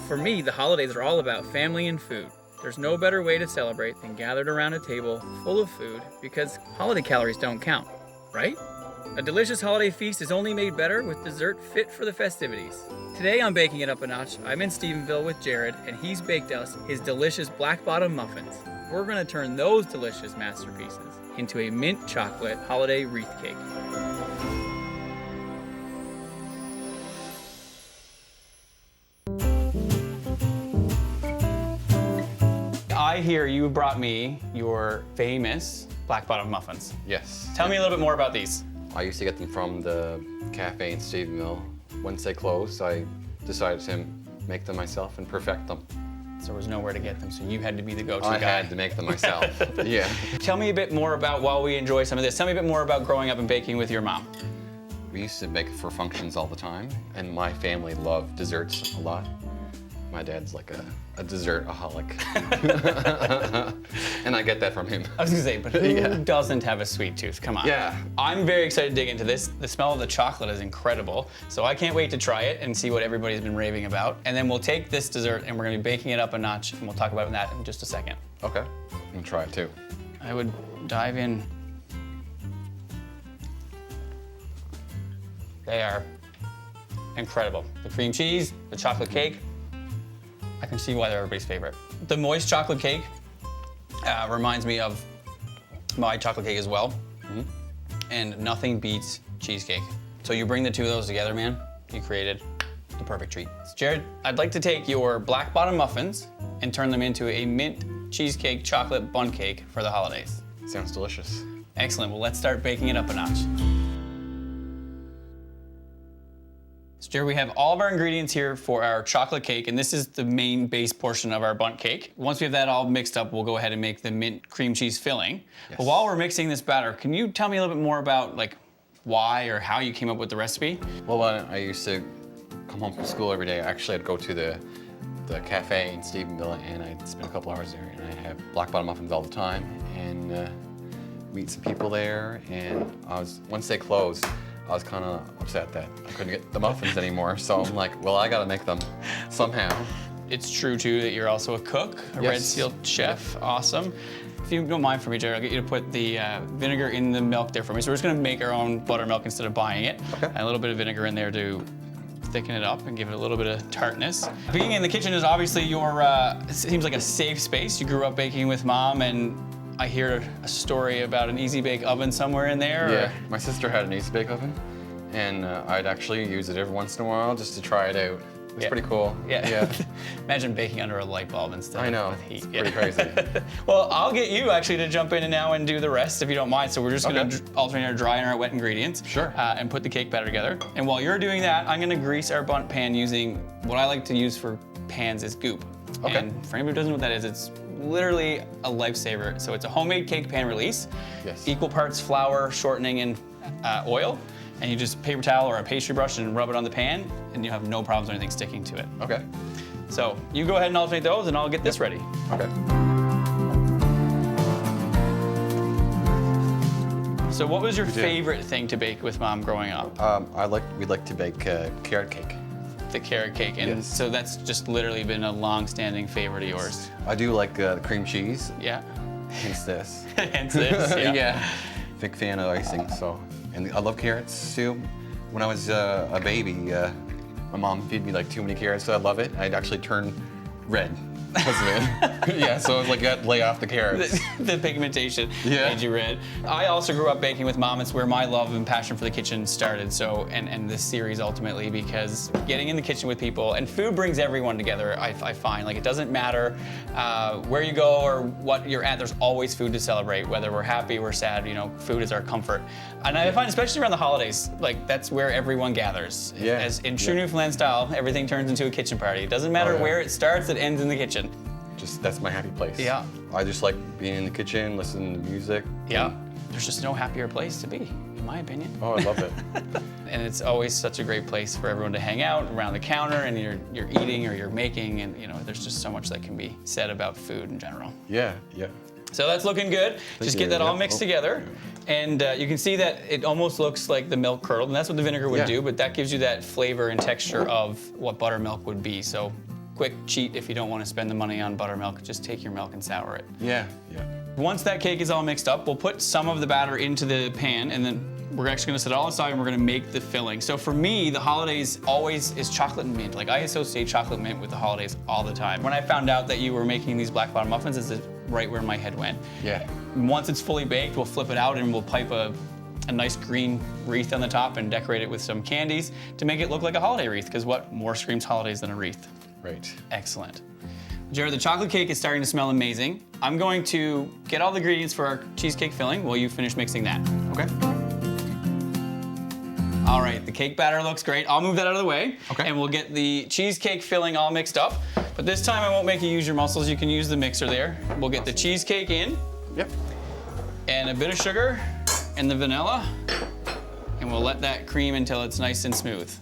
For me, the holidays are all about family and food. There's no better way to celebrate than gathered around a table full of food because holiday calories don't count, right? A delicious holiday feast is only made better with dessert fit for the festivities. Today on Baking It Up a Notch, I'm in Stephenville with Jared, and he's baked us his delicious black bottom muffins. We're gonna turn those delicious masterpieces into a mint chocolate holiday wreath cake. I hear you brought me your famous black bottom muffins. Yes. Tell me a little bit more about these. I used to get them from the cafe in Stephenville. Once they closed, I decided to make them myself and perfect them. So there was nowhere to get them, so you had to be the go-to I guy. had to make them myself. Yeah. Tell me a bit more about, while we enjoy some of this, tell me a bit more about growing up and baking with your mom. We used to bake for functions all the time, and my family loved desserts a lot. My dad's like a dessert-aholic. And I get that from him. I was gonna say, but who doesn't have a sweet tooth? Come on. Yeah. I'm very excited to dig into this. The smell of the chocolate is incredible, so I can't wait to try it and see what everybody's been raving about. And then we'll take this dessert and we're gonna be baking it up a notch, and we'll talk about that in just a second. Okay. I'm gonna try it too. I would dive in. They are incredible. The cream cheese, the chocolate cake, I can see why they're everybody's favorite. The moist chocolate cake reminds me of my chocolate cake as well. And nothing beats cheesecake. So you bring the two of those together, man, you created the perfect treat. So Jared, I'd like to take your black bottom muffins and turn them into a mint cheesecake chocolate bun cake for the holidays. Sounds delicious. Excellent, well, let's start baking it up a notch. So Jared, we have all of our ingredients here for our chocolate cake, and this is the main base portion of our bundt cake. Once we have that all mixed up, we'll go ahead and make the mint cream cheese filling. Yes. But while we're mixing this batter, can you tell me a little bit more about like why or how you came up with the recipe? Well, when I used to come home from school every day, actually I'd go to the cafe in Stephenville, and I'd spend a couple hours there, and I'd have black bottom muffins all the time, and meet some people there, and once they closed, I was kind of upset that I couldn't get the muffins anymore, so I'm like, well, I gotta make them somehow. It's true too that you're also a cook, a Yes. Red Seal chef, awesome. If you don't mind for me, Jared, I'll get you to put the vinegar in the milk there for me. So we're just gonna make our own buttermilk instead of buying it. Okay. And a little bit of vinegar in there to thicken it up and give it a little bit of tartness. Being in the kitchen is obviously your, it seems like a safe space. You grew up baking with mom, and I hear a story about an Easy Bake oven somewhere in there. Yeah, my sister had an Easy Bake oven, and I'd actually use it every once in a while just to try it out. It's Yeah. pretty cool. Yeah. Imagine baking under a light bulb instead I know, with heat. it's pretty crazy. Well, I'll get you actually to jump in and now and do the rest if you don't mind. So we're just gonna Okay. alternate our dry and our wet ingredients. Sure. And put the cake batter together. And while you're doing that, I'm gonna grease our bundt pan using what I like to use for pans is goop. Okay. And for anybody who doesn't know what that is, it's literally a lifesaver. So it's a homemade cake pan release. Yes. Equal parts flour, shortening, and oil. And you just paper towel or a pastry brush and rub it on the pan, and you have no problems or anything sticking to it. Okay. So you go ahead and alternate those, and I'll get this ready. Okay. So what was your favorite thing to bake with mom growing up? We'd like to bake carrot cake. The carrot cake, and Yes. so that's just literally been a long-standing favorite of yours. I do like the cream cheese, Yeah. hence this. Hence this. Yeah. Big fan of icing, so. And I love carrots too. When I was a baby, my mom feed me like too many carrots, so I love it. I'd actually turn red because of it. Yeah, so I was like, I lay off the carrots. The pigmentation Yeah. made you red. I also grew up baking with mom. It's where my love and passion for the kitchen started. So, and this series ultimately, because getting in the kitchen with people, and food brings everyone together, I find. Like, it doesn't matter where you go or what you're at, there's always food to celebrate. Whether we're happy, we're sad, you know, food is our comfort. And I find, especially around the holidays, like, that's where everyone gathers. Yeah. As in true Newfoundland style, everything turns into a kitchen party. It doesn't matter Oh, yeah. where it starts, it ends in the kitchen. That's my happy place. Yeah. I just like being in the kitchen, listening to music. Yeah. There's just no happier place to be, in my opinion. Oh, I love it. And it's always such a great place for everyone to hang out around the counter, and you're eating or you're making, and you know, there's just so much that can be said about food in general. Yeah, yeah. So that's looking good. Just get you. that all Yeah. mixed Oh. together. And you can see that it almost looks like the milk curdled, and that's what the vinegar would Yeah. do, but that gives you that flavor and texture of what buttermilk would be. So quick cheat if you don't want to spend the money on buttermilk. Just take your milk and sour it. Yeah. Once that cake is all mixed up, we'll put some of the batter into the pan, and then we're actually gonna set it all aside and we're gonna make the filling. So for me, the holidays always is chocolate and mint. Like I associate chocolate mint with the holidays all the time. When I found out that you were making these black bottom muffins, this is right where my head went. Yeah. Once it's fully baked, we'll flip it out and we'll pipe a nice green wreath on the top and decorate it with some candies to make it look like a holiday wreath, because what more screams holidays than a wreath? Right. Excellent. Jared, the chocolate cake is starting to smell amazing. I'm going to get all the ingredients for our cheesecake filling while you finish mixing that. Okay. All right, the cake batter looks great. I'll move that out of the way. Okay. And we'll get the cheesecake filling all mixed up. But this time I won't make you use your muscles. You can use the mixer there. We'll get the cheesecake in. Yep. And a bit of sugar and the vanilla. And we'll let that cream until it's nice and smooth.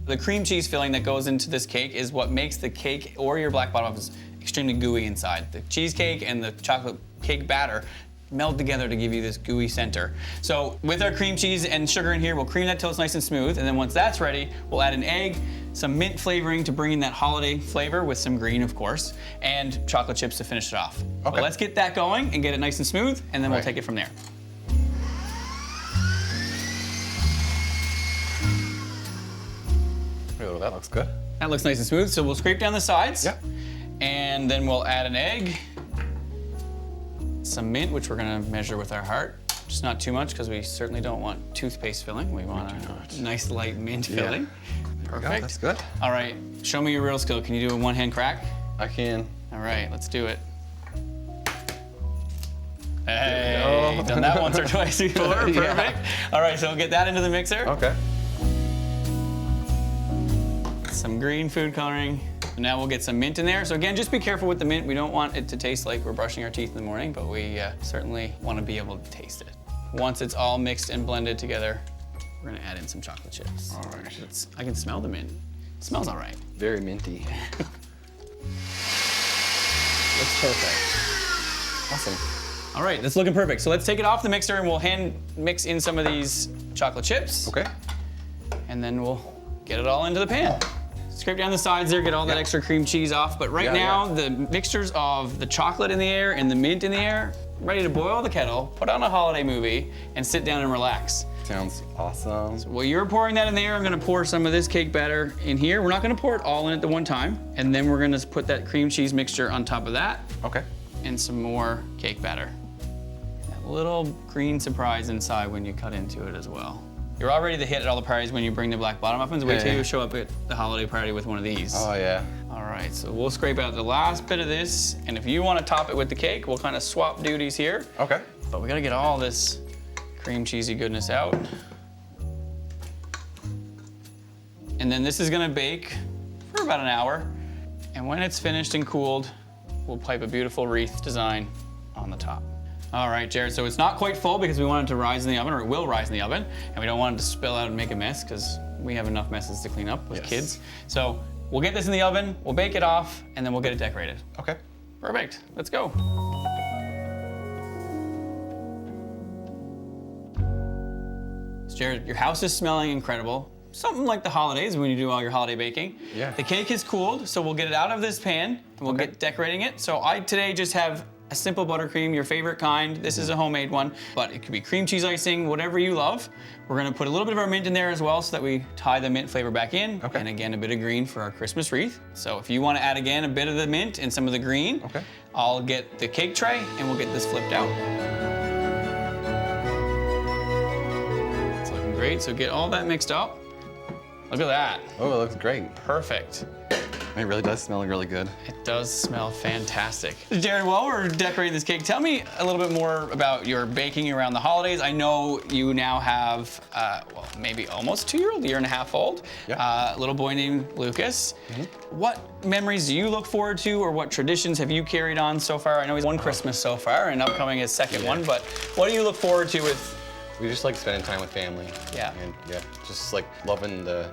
The cream cheese filling that goes into this cake is what makes the cake or your black bottom muffins extremely gooey inside. The cheesecake and the chocolate cake batter meld together to give you this gooey center. So with our cream cheese and sugar in here, we'll cream that till it's nice and smooth. And then once that's ready, we'll add an egg, some mint flavoring to bring in that holiday flavor with some green, of course, and chocolate chips to finish it off. Okay. But let's get that going and get it nice and smooth, and then we'll Right. take it from there. Oh, that looks good. That looks nice and smooth, so we'll scrape down the sides. Yep. And then we'll add an egg, some mint, which we're gonna measure with our heart. Just not too much, because we certainly don't want toothpaste filling. We want a nice light mint filling. Perfect. That's good. All right, show me your real skill. Can you do a one-hand crack? I can. All right, let's do it. Hey, go. done that once or twice before, perfect. Yeah. All right, so we'll get that into the mixer. Okay. Some green food coloring. Now we'll get some mint in there. So again, just be careful with the mint. We don't want it to taste like we're brushing our teeth in the morning, but we certainly want to be able to taste it. Once it's all mixed and blended together, we're gonna add in some chocolate chips. All right. I can smell the mint. It smells all right. Very minty. Looks perfect. Awesome. All right, that's looking perfect. So let's take it off the mixer and we'll hand mix in some of these chocolate chips. Okay. And then we'll get it all into the pan. Scrape down the sides there, get all that extra cream cheese off. But right now, the mixtures of the chocolate in the air and the mint in the air, ready to boil the kettle, put on a holiday movie, and sit down and relax. Sounds awesome. While you're pouring that in the air, I'm gonna pour some of this cake batter in here. We're not gonna pour it all in at the one time. And then we're gonna put that cream cheese mixture on top of that Okay. and some more cake batter. That little green surprise inside when you cut into it as well. You're all ready to hit at all the parties when you bring the black bottom muffins. Wait till you show up at the holiday party with one of these. Oh yeah. All right, so we'll scrape out the last bit of this, and if you want to top it with the cake, we'll kind of swap duties here. Okay. But we gotta get all this cream cheesy goodness out. And then this is gonna bake for about an hour, and when it's finished and cooled, we'll pipe a beautiful wreath design on the top. All right, Jared, so it's not quite full because we want it to rise in the oven, or it will rise in the oven, and we don't want it to spill out and make a mess because we have enough messes to clean up with kids. So we'll get this in the oven, we'll bake it off, and then we'll get it decorated. Okay. Perfect, let's go. So Jared, your house is smelling incredible. Something like the holidays when you do all your holiday baking. Yeah. The cake is cooled, so we'll get it out of this pan and we'll get decorating it. So I today just have a simple buttercream, your favorite kind. This is a homemade one, but it could be cream cheese icing, whatever you love. We're gonna put a little bit of our mint in there as well so that we tie the mint flavor back in. Okay. And again, a bit of green for our Christmas wreath. So if you wanna add again a bit of the mint and some of the green, Okay. I'll get the cake tray and we'll get this flipped out. It's looking great, so get all that mixed up. Look at that, Oh, it looks great. perfect. It really does smell really good. It does smell fantastic. Jared, while we're decorating this cake, tell me a little bit more about your baking around the holidays. I know you now have, well, maybe almost 2-year-old, year and a half old, Yeah. little boy named Lucas. What memories do you look forward to, or what traditions have you carried on so far? I know he's one Christmas so far, and upcoming his second one, but what do you look forward to with? We just like spending time with family. Yeah. And yeah, just like loving the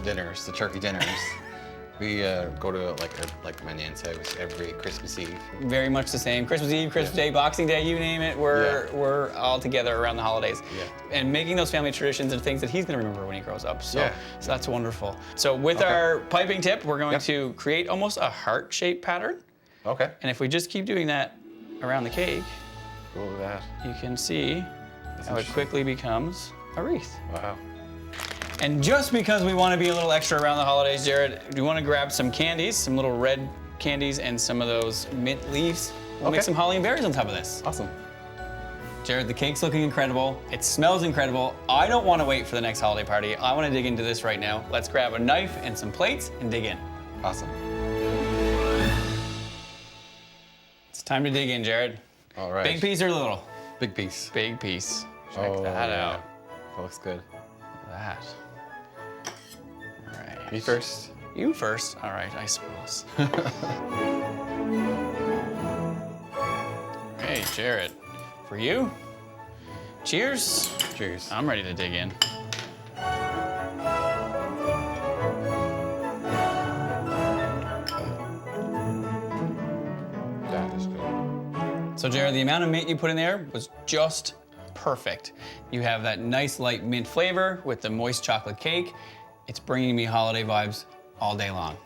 dinners, the turkey dinners. We go to like my nan's house every Christmas Eve. Very much the same. Christmas Eve, Christmas Day, Boxing Day, you name it. We're all together around the holidays. Yeah. And making those family traditions and things that he's gonna remember when he grows up. So, Yeah. so that's wonderful. So with our piping tip, we're going Yep. to create almost a heart-shaped pattern. Okay. And if we just keep doing that around the cake, Go with that. you can see how it quickly becomes a wreath. Wow. And just because we want to be a little extra around the holidays, Jared, we want to grab some candies, some little red candies, and some of those mint leaves. We'll make Okay. some holly and berries on top of this. Awesome. Jared, the cake's looking incredible. It smells incredible. I don't want to wait for the next holiday party. I want to dig into this right now. Let's grab a knife and some plates and dig in. Awesome. It's time to dig in, Jared. All right. Big piece or little? Big piece. Big piece. Check Oh, that yeah. out. That looks good. That. All right. Me first. You first. All right, I suppose. Hey, Jared. For you, cheers. Cheers. I'm ready to dig in. That is good. So, Jared, the amount of mint you put in there was just perfect. You have that nice light mint flavor with the moist chocolate cake. It's bringing me holiday vibes all day long.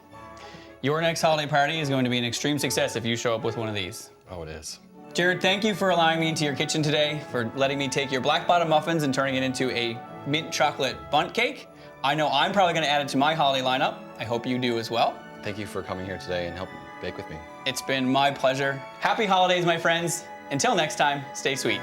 Your next holiday party is going to be an extreme success if you show up with one of these. Oh, it is. Jared, thank you for allowing me into your kitchen today, for letting me take your black bottom muffins and turning it into a mint chocolate bundt cake. I know I'm probably gonna add it to my holiday lineup. I hope you do as well. Thank you for coming here today and helping bake with me. It's been my pleasure. Happy holidays, my friends. Until next time, stay sweet.